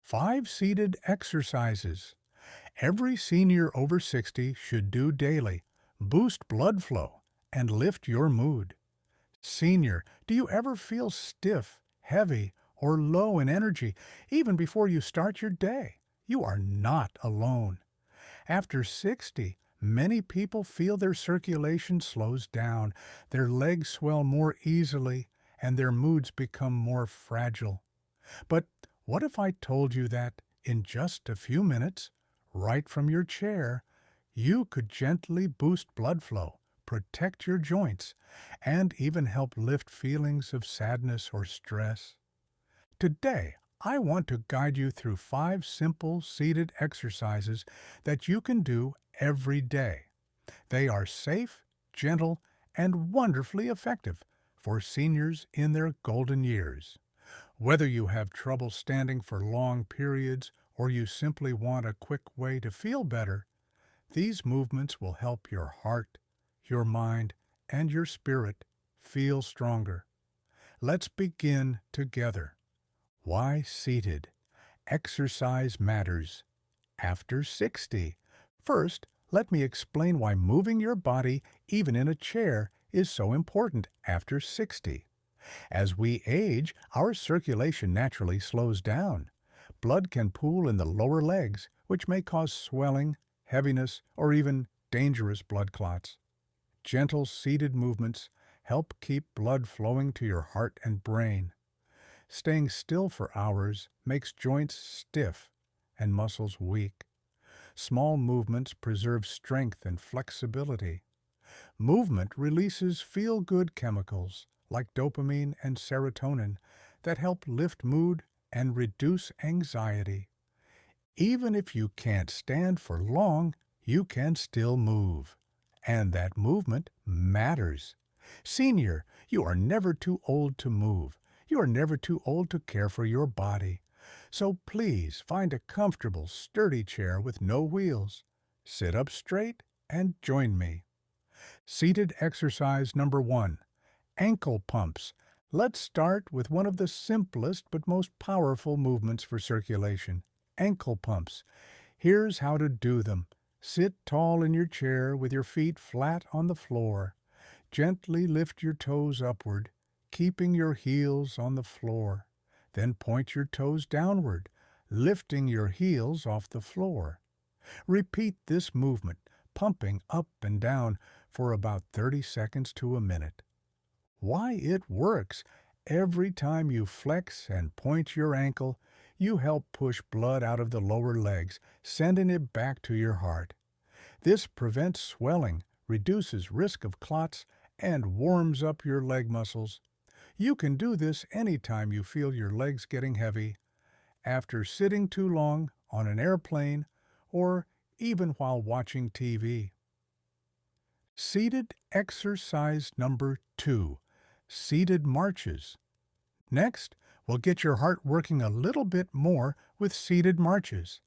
5 seated exercises. Every senior over 60 should do daily. Boost blood flow and lift your mood. Senior, do you ever feel stiff, heavy, or low in energy even before you start your day? You are not alone. After 60, many people feel their circulation slows down, their legs swell more easily, and their moods become more fragile. But what if I told you that in just a few minutes, right from your chair, you could gently boost blood flow, protect your joints, and even help lift feelings of sadness or stress? Today, I want to guide you through 5 simple seated exercises that you can do every day. They are safe, gentle, and wonderfully effective for seniors in their golden years. Whether you have trouble standing for long periods or you simply want a quick way to feel better, these movements will help your heart, your mind, and your spirit feel stronger. Let's begin together. Why seated? Exercise matters. After 60. First, let me explain why moving your body, even in a chair, is so important after 60. As we age, our circulation naturally slows down. Blood can pool in the lower legs, which may cause swelling, heaviness, or even dangerous blood clots. Gentle seated movements help keep blood flowing to your heart and brain. Staying still for hours makes joints stiff and muscles weak. Small movements preserve strength and flexibility. Movement releases feel-good chemicals like dopamine and serotonin that help lift mood and reduce anxiety. Even if you can't stand for long, you can still move. And that movement matters. Senior, you are never too old to move. You are never too old to care for your body. So please find a comfortable, sturdy chair with no wheels. Sit up straight and join me. Seated exercise number 1. Ankle pumps. Let's start with one of the simplest but most powerful movements for circulation. Ankle pumps. Here's how to do them. Sit tall in your chair with your feet flat on the floor. Gently lift your toes upward, keeping your heels on the floor. Then point your toes downward, lifting your heels off the floor. Repeat this movement, pumping up and down for about 30 seconds to a minute. Why it works? Every time you flex and point your ankle, you help push blood out of the lower legs, sending it back to your heart. This prevents swelling, reduces risk of clots, and warms up your leg muscles. You can do this anytime you feel your legs getting heavy, after sitting too long on an airplane, or even while watching TV. Seated exercise number 2. Seated marches. Next, we'll get your heart working a little bit more with seated marches.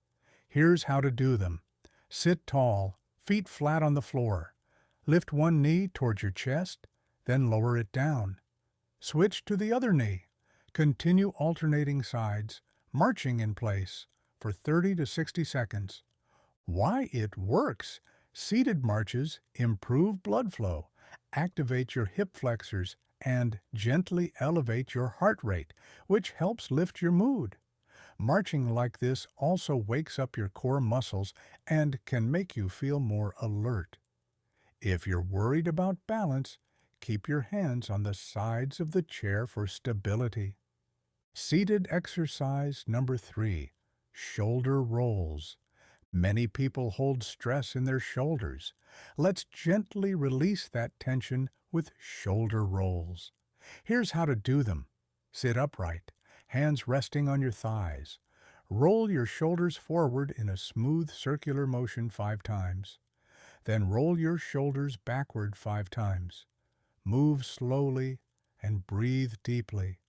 Here's how to do them. Sit tall, feet flat on the floor. Lift one knee towards your chest, then lower it down. Switch to the other knee. Continue alternating sides, marching in place for 30 to 60 seconds. Why it works? Seated marches improve blood flow, activate your hip flexors, and gently elevate your heart rate, which helps lift your mood. Marching like this also wakes up your core muscles and can make you feel more alert. If you're worried about balance, keep your hands on the sides of the chair for stability. Seated exercise number 3. Shoulder rolls. Many people hold stress in their shoulders. Let's gently release that tension with shoulder rolls. Here's how to do them. Sit upright, hands resting on your thighs. Roll your shoulders forward in a smooth circular motion 5 times. Then roll your shoulders backward 5 times. Move slowly and breathe deeply.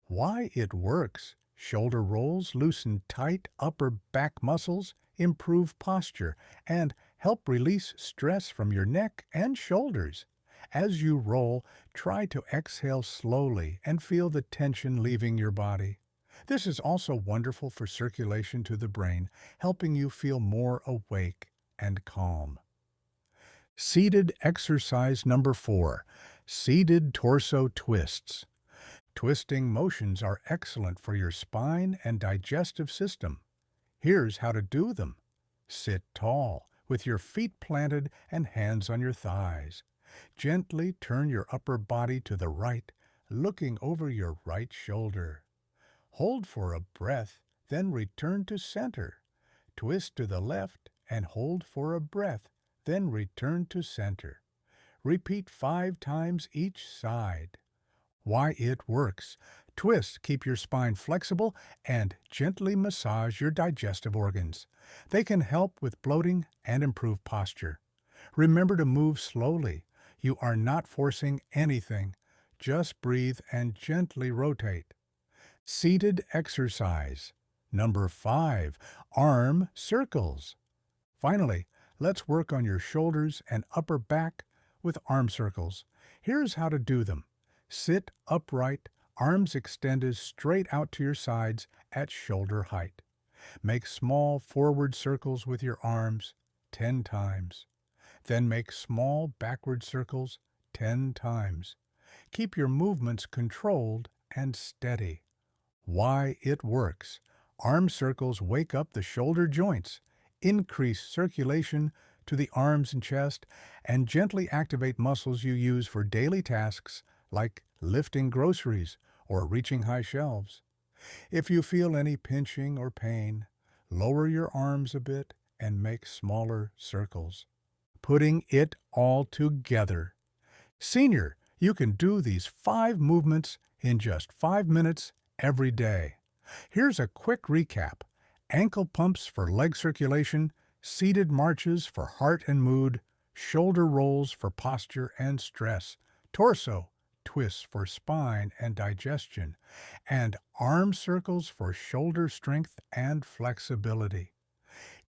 Why it works? Shoulder rolls loosen tight upper back muscles, improve posture, and help release stress from your neck and shoulders. As you roll, try to exhale slowly and feel the tension leaving your body. This is also wonderful for circulation to the brain, helping you feel more awake and calm. Seated exercise number 4, seated torso twists. Twisting motions are excellent for your spine and digestive system. Here's how to do them. Sit tall, with your feet planted and hands on your thighs. Gently turn your upper body to the right, looking over your right shoulder. Hold for a breath, then return to center. Twist to the left and hold for a breath, then return to center. Repeat 5 times each side. Why it works. Twists keep your spine flexible and gently massage your digestive organs. They can help with bloating and improve posture. Remember to move slowly. You are not forcing anything. Just breathe and gently rotate. Seated exercise. Number 5, arm circles. Finally, let's work on your shoulders and upper back with arm circles. Here's how to do them. Sit upright, arms extended straight out to your sides at shoulder height. Make small forward circles with your arms 10 times. Then make small backward circles 10 times. Keep your movements controlled and steady. Why it works. Arm circles wake up the shoulder joints, increase circulation to the arms and chest, and gently activate muscles you use for daily tasks like lifting groceries or reaching high shelves. If you feel any pinching or pain, lower your arms a bit and make smaller circles. Putting it all together. Senior, you can do these 5 movements in just 5 minutes every day. Here's a quick recap. Ankle pumps for leg circulation, seated marches for heart and mood, shoulder rolls for posture and stress, torso twists for spine and digestion, and arm circles for shoulder strength and flexibility.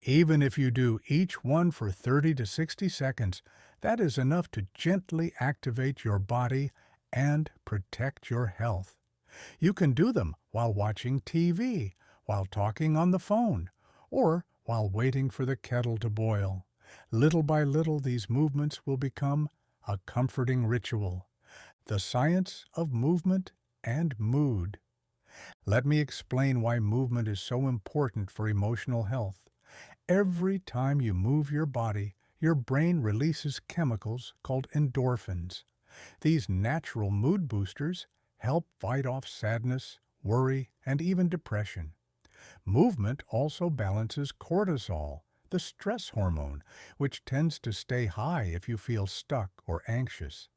Even if you do each one for 30 to 60 seconds, that is enough to gently activate your body and protect your health. You can do them while watching TV, while talking on the phone, or while waiting for the kettle to boil. Little by little, these movements will become a comforting ritual. The science of movement and mood. Let me explain why movement is so important for emotional health. Every time you move your body, your brain releases chemicals called endorphins. These natural mood boosters help fight off sadness, worry, and even depression. Movement also balances cortisol, the stress hormone, which tends to stay high if you feel stuck or anxious.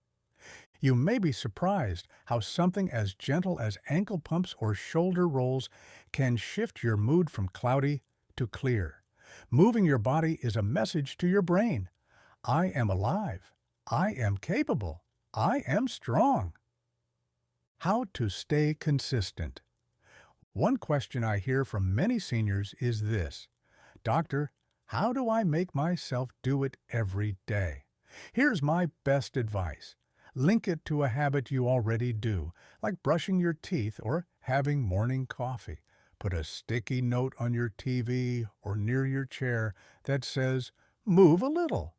You may be surprised how something as gentle as ankle pumps or shoulder rolls can shift your mood from cloudy to clear. Moving your body is a message to your brain. I am alive. I am capable. I am strong. How to stay consistent. One question I hear from many seniors is this: Doctor, how do I make myself do it every day? Here's my best advice. Link it to a habit you already do, like brushing your teeth or having morning coffee. Put a sticky note on your TV or near your chair that says, "Move a little."